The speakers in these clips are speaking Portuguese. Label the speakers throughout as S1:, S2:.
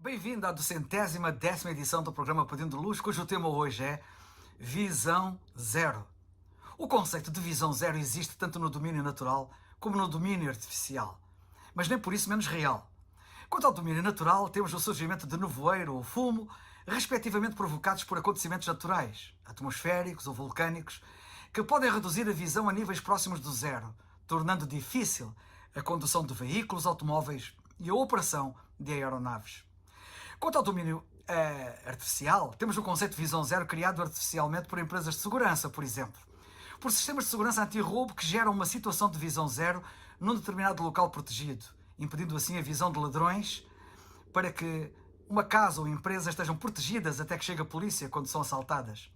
S1: Bem-vindo à 210ª edição do programa Pedindo Luz, cujo tema hoje é Visão Zero. O conceito de visão zero existe tanto no domínio natural como no domínio artificial, mas nem por isso menos real. Quanto ao domínio natural, temos o surgimento de nevoeiro ou fumo, respectivamente provocados por acontecimentos naturais, atmosféricos ou vulcânicos, que podem reduzir a visão a níveis próximos do zero, tornando difícil a condução de veículos, automóveis e a operação de aeronaves. Quanto ao domínio artificial, temos o conceito de visão zero criado artificialmente por empresas de segurança, por exemplo, por sistemas de segurança anti-roubo que geram uma situação de visão zero num determinado local protegido, impedindo assim a visão de ladrões para que uma casa ou empresa estejam protegidas até que chegue a polícia quando são assaltadas.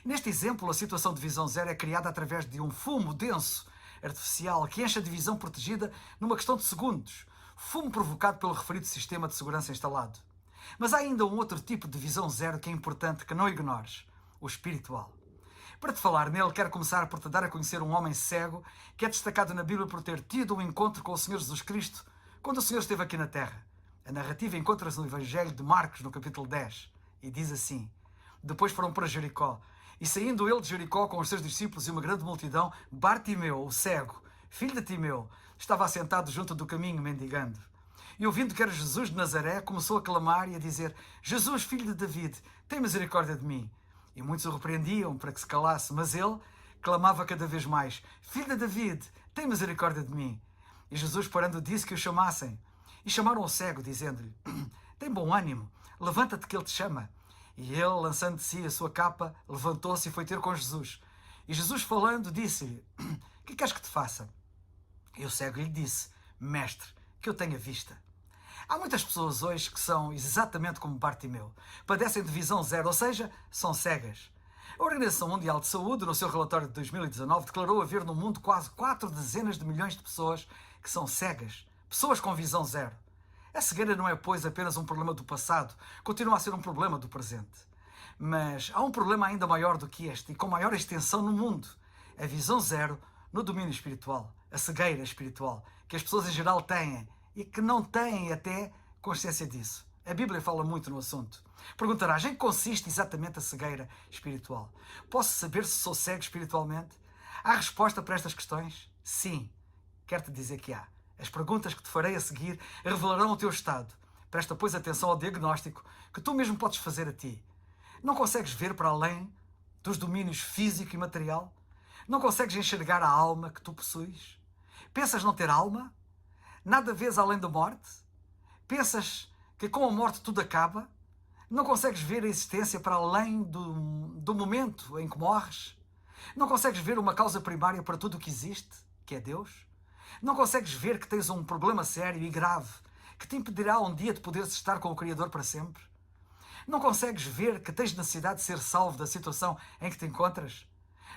S1: Neste exemplo, a situação de visão zero é criada através de um fumo denso artificial que enche a divisão protegida numa questão de segundos, fumo provocado pelo referido sistema de segurança instalado. Mas há ainda um outro tipo de visão zero que é importante que não ignores, o espiritual. Para te falar nele, quero começar por te dar a conhecer um homem cego que é destacado na Bíblia por ter tido um encontro com o Senhor Jesus Cristo quando o Senhor esteve aqui na Terra. A narrativa encontra-se no Evangelho de Marcos, no capítulo 10, e diz assim: Depois foram para Jericó, e saindo ele de Jericó com os seus discípulos e uma grande multidão, Bartimeu, o cego, filho de Timeu, estava assentado junto do caminho mendigando. E ouvindo que era Jesus de Nazaré, começou a clamar e a dizer: Jesus, filho de David, tem misericórdia de mim. E muitos o repreendiam para que se calasse, mas ele clamava cada vez mais: Filho de David, tem misericórdia de mim. E Jesus, parando, disse que o chamassem. E chamaram o cego, dizendo-lhe: Tem bom ânimo, levanta-te que ele te chama. E ele, lançando de si a sua capa, levantou-se e foi ter com Jesus. E Jesus, falando, disse-lhe: Que queres que te faça? E o cego lhe disse: Mestre, que eu tenha vista. Há muitas pessoas hoje que são exatamente como Bartimeu. Padecem de visão zero, ou seja, são cegas. A Organização Mundial de Saúde, no seu relatório de 2019, declarou haver no mundo quase 4 dezenas de milhões de pessoas que são cegas. Pessoas com visão zero. A cegueira não é, pois, apenas um problema do passado. Continua a ser um problema do presente. Mas há um problema ainda maior do que este e com maior extensão no mundo. A visão zero no domínio espiritual. A cegueira espiritual que as pessoas em geral têm e que não têm até consciência disso. A Bíblia fala muito no assunto. Perguntarás, em que consiste exatamente a cegueira espiritual? Posso saber se sou cego espiritualmente? Há resposta para estas questões? Sim. Quero-te dizer que há. As perguntas que te farei a seguir revelarão o teu estado. Presta, pois, atenção ao diagnóstico que tu mesmo podes fazer a ti. Não consegues ver para além dos domínios físico e material? Não consegues enxergar a alma que tu possuis? Pensas não ter alma? Nada vês além da morte? Pensas que com a morte tudo acaba? Não consegues ver a existência para além do momento em que morres? Não consegues ver uma causa primária para tudo o que existe, que é Deus? Não consegues ver que tens um problema sério e grave que te impedirá um dia de poderes estar com o Criador para sempre? Não consegues ver que tens necessidade de ser salvo da situação em que te encontras?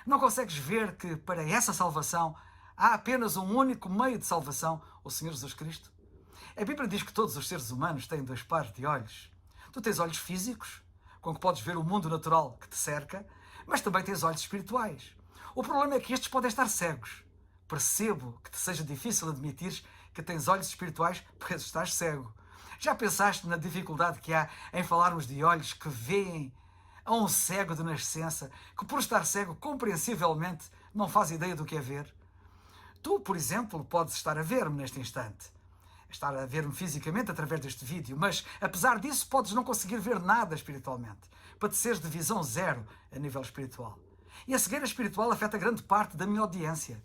S1: Não consegues ver que para essa salvação há apenas um único meio de salvação, o Senhor Jesus Cristo? A Bíblia diz que todos os seres humanos têm 2 pares de olhos. Tu tens olhos físicos, com que podes ver o mundo natural que te cerca, mas também tens olhos espirituais. O problema é que estes podem estar cegos. Percebo que te seja difícil admitir que tens olhos espirituais, pois estás cego. Já pensaste na dificuldade que há em falarmos de olhos que veem a um cego de nascença, que por estar cego, compreensivelmente, não faz ideia do que é ver? Tu, por exemplo, podes estar a ver-me neste instante, estar a ver-me fisicamente através deste vídeo, mas, apesar disso, podes não conseguir ver nada espiritualmente, padeceres de visão zero a nível espiritual. E a cegueira espiritual afeta grande parte da minha audiência,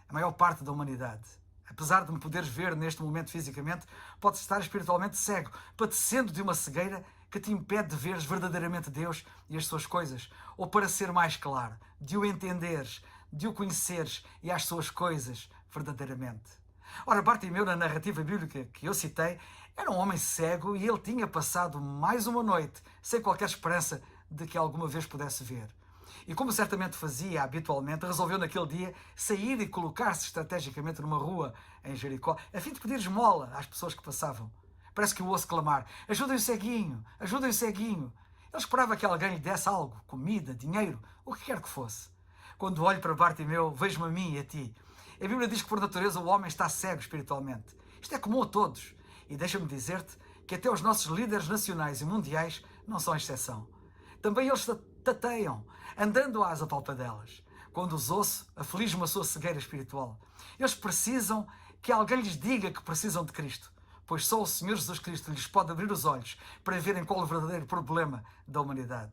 S1: a maior parte da humanidade. Apesar de me poderes ver neste momento fisicamente, podes estar espiritualmente cego, padecendo de uma cegueira que te impede de veres verdadeiramente Deus e as suas coisas, ou, para ser mais claro, de o entenderes, de o conheceres e as suas coisas verdadeiramente. Ora, Bartimeu, na narrativa bíblica que eu citei, era um homem cego e ele tinha passado mais uma noite sem qualquer esperança de que alguma vez pudesse ver. E como certamente fazia habitualmente, resolveu naquele dia sair e colocar-se estrategicamente numa rua em Jericó, a fim de pedir esmola às pessoas que passavam. Parece que o ouço clamar: ajudem o ceguinho, ajudem o ceguinho. Ele esperava que alguém lhe desse algo, comida, dinheiro, o que quer que fosse. Quando olho para Bartimeu, vejo-me a mim e a ti. A Bíblia diz que por natureza o homem está cego espiritualmente. Isto é comum a todos. E deixa-me dizer-te que até os nossos líderes nacionais e mundiais não são exceção. Também eles tateiam, andando às apalpadelas. Quando os ouço, aflige-me a sua cegueira espiritual. Eles precisam que alguém lhes diga que precisam de Cristo, pois só o Senhor Jesus Cristo lhes pode abrir os olhos para verem qual é o verdadeiro problema da humanidade.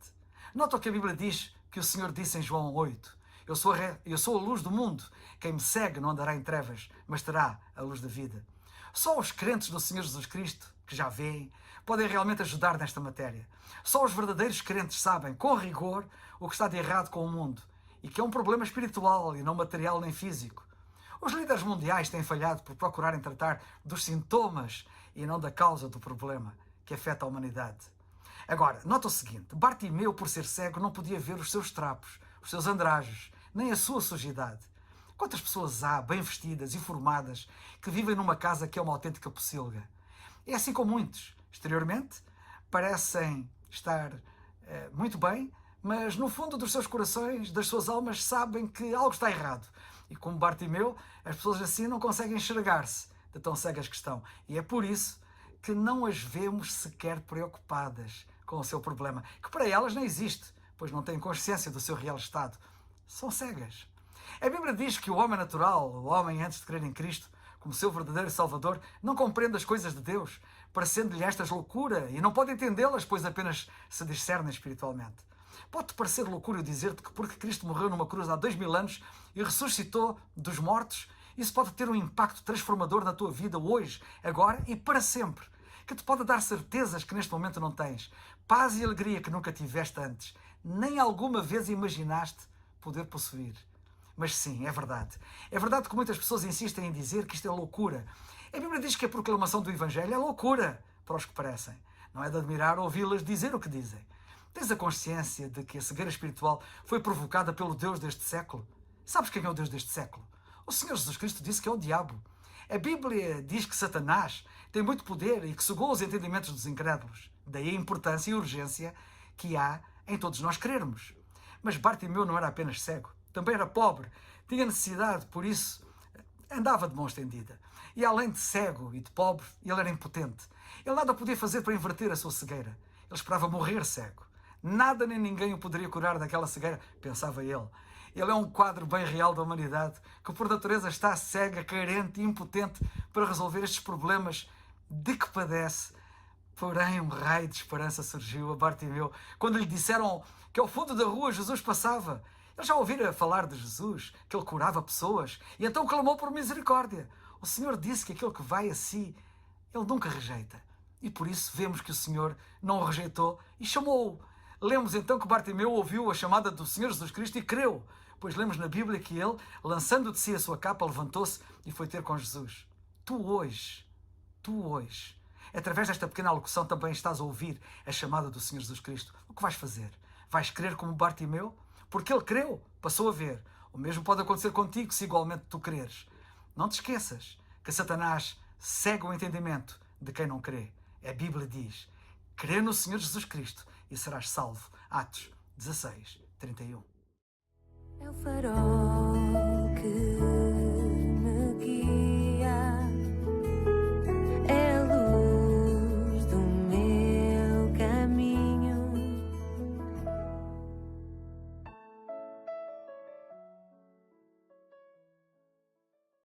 S1: Nota o que a Bíblia diz, que o Senhor disse em João 8. Eu sou a luz do mundo. Quem me segue não andará em trevas, mas terá a luz da vida. Só os crentes do Senhor Jesus Cristo, que já veem, podem realmente ajudar nesta matéria. Só os verdadeiros crentes sabem, com rigor, o que está de errado com o mundo e que é um problema espiritual e não material nem físico. Os líderes mundiais têm falhado por procurarem tratar dos sintomas e não da causa do problema que afeta a humanidade. Agora, nota o seguinte, Bartimeu, por ser cego, não podia ver os seus trapos, os seus andrajos, nem a sua sujidade. Quantas pessoas há, bem vestidas e formadas, que vivem numa casa que é uma autêntica pocilga? É assim com muitos. Exteriormente, parecem estar muito bem, mas no fundo dos seus corações, das suas almas, sabem que algo está errado. E como Bartimeu, as pessoas assim não conseguem enxergar-se de tão cegas que estão. E é por isso que não as vemos sequer preocupadas com o seu problema, que para elas não existe, pois não têm consciência do seu real estado. São cegas. A Bíblia diz que o homem natural, o homem antes de crer em Cristo, como seu verdadeiro Salvador, não compreende as coisas de Deus, parecendo-lhe estas loucura, e não pode entendê-las, pois apenas se discernem espiritualmente. Pode-te parecer loucura eu dizer-te que porque Cristo morreu numa cruz há 2000 anos e ressuscitou dos mortos, isso pode ter um impacto transformador na tua vida hoje, agora e para sempre, que te pode dar certezas que neste momento não tens, paz e alegria que nunca tiveste antes, nem alguma vez imaginaste poder possuir. Mas sim, é verdade. É verdade que muitas pessoas insistem em dizer que isto é loucura. A Bíblia diz que a proclamação do Evangelho é loucura para os que parecem. Não é de admirar ouvi-las dizer o que dizem. Tens a consciência de que a cegueira espiritual foi provocada pelo Deus deste século? Sabes quem é o Deus deste século? O Senhor Jesus Cristo disse que é o diabo. A Bíblia diz que Satanás tem muito poder e que cegou os entendimentos dos incrédulos. Daí a importância e a urgência que há em todos nós crermos. Mas Bartimeu não era apenas cego, também era pobre, tinha necessidade, por isso andava de mão estendida. E além de cego e de pobre, ele era impotente. Ele nada podia fazer para inverter a sua cegueira. Ele esperava morrer cego. Nada nem ninguém o poderia curar daquela cegueira, pensava ele. Ele é um quadro bem real da humanidade, que por natureza está cega, carente e impotente para resolver estes problemas de que padece. Porém, um raio de esperança surgiu a Bartimeu quando lhe disseram que ao fundo da rua Jesus passava. Ele já ouvira falar de Jesus, que ele curava pessoas, e então clamou por misericórdia. O Senhor disse que aquele que vai a si, ele nunca rejeita. E por isso vemos que o Senhor não o rejeitou e chamou-o. Lemos então que Bartimeu ouviu a chamada do Senhor Jesus Cristo e creu, pois lemos na Bíblia que ele, lançando de si a sua capa, levantou-se e foi ter com Jesus. Tu hoje, através desta pequena alocução também estás a ouvir a chamada do Senhor Jesus Cristo. O que vais fazer? Vais crer como Bartimeu? Porque ele creu, passou a ver. O mesmo pode acontecer contigo se igualmente tu creres. Não te esqueças que Satanás cega o entendimento de quem não crê. A Bíblia diz, crê no Senhor Jesus Cristo e serás salvo. Atos 16, 31.
S2: É o farol que